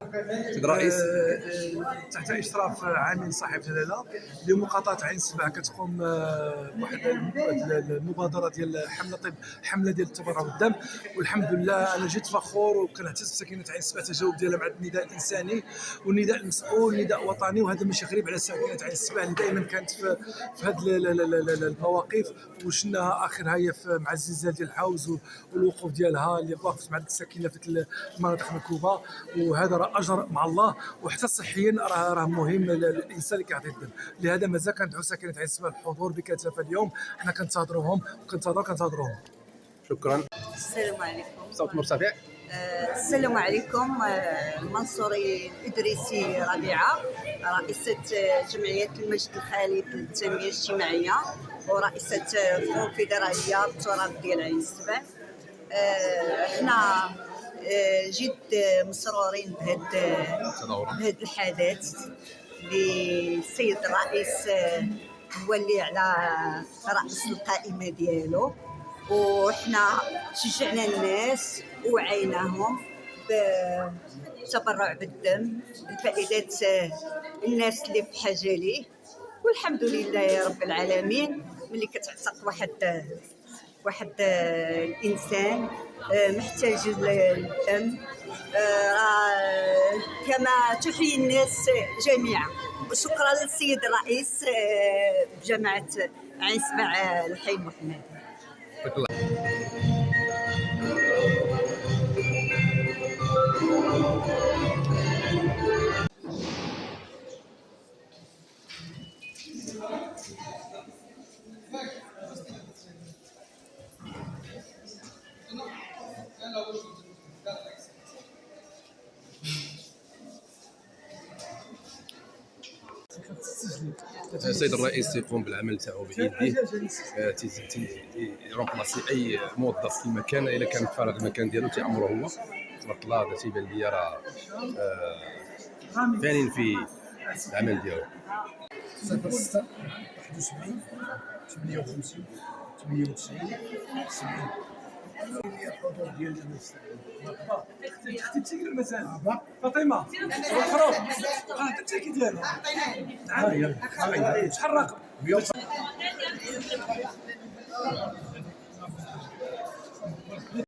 سيد الرئيس. تحت اشراف عامل صاحب جلاله لمقاطعه عين السبع كتقوم بواحد المبادره ديال حمله ديال التبرع بالدم. والحمد لله انا جيت فخور وكنعتز بسكينه عين السبع، التجاوب ديالها مع النداء الانساني والنداء المسؤول، نداء وطني. وهذا ماشي غريب على ساكنه عين السبع اللي دائما كانت في هذه المواقف، وشناها اخرها هي مع الزلزال ديال الحوز والوقوف ديالها اللي وقفت مع الساكنه في المناطق المكوبه. وهذا راه اجر مع الله، وحتى صحيا راه مهم للانسان اللي كيعطي الدم. لهذا مازال كندعو ساكنه عين السبع الحضور بكثافه اليوم. حنا كنتظروهم وكنتظروهم. شكرا. السلام عليكم. صوت مرتفع. السلام عليكم. منصوري الإدريسي ربيعة، رئيسة جمعية المجد الخالد للتنمية الاجتماعية ورئيسة الكونفدرالية بالتراث ديال عين السبع. حنا جد مسرورين بهذا الحدث اللي السيد الرئيس هو اللي على رأس القائمة ديالو، وحنا شجعنا الناس ووعيناهم بالتبرع بالدم لفائدة الناس اللي في حاجة ليه. والحمد لله يا رب العالمين، ملي كتعتق واحد الانسان محتاج للدم كما تحيي الناس جميعا. وشكرا للسيد الرئيس بجامعة عين السبع الحي محمد. السيد الرئيس يقوم بالعمل تاعو بيديه، يرومبلاسي اي موظف في المكان الا كان فارغ المكان ديالو تيعمره هو. تبارك الله، هذا تيبان لي راه فانين في العمل ديالو. 06 71 58 98 70 الحضور ديال الناس. اختي تسكر المسألة فاطمة والحروف حتى التاكيد ديالها شحال الرقم؟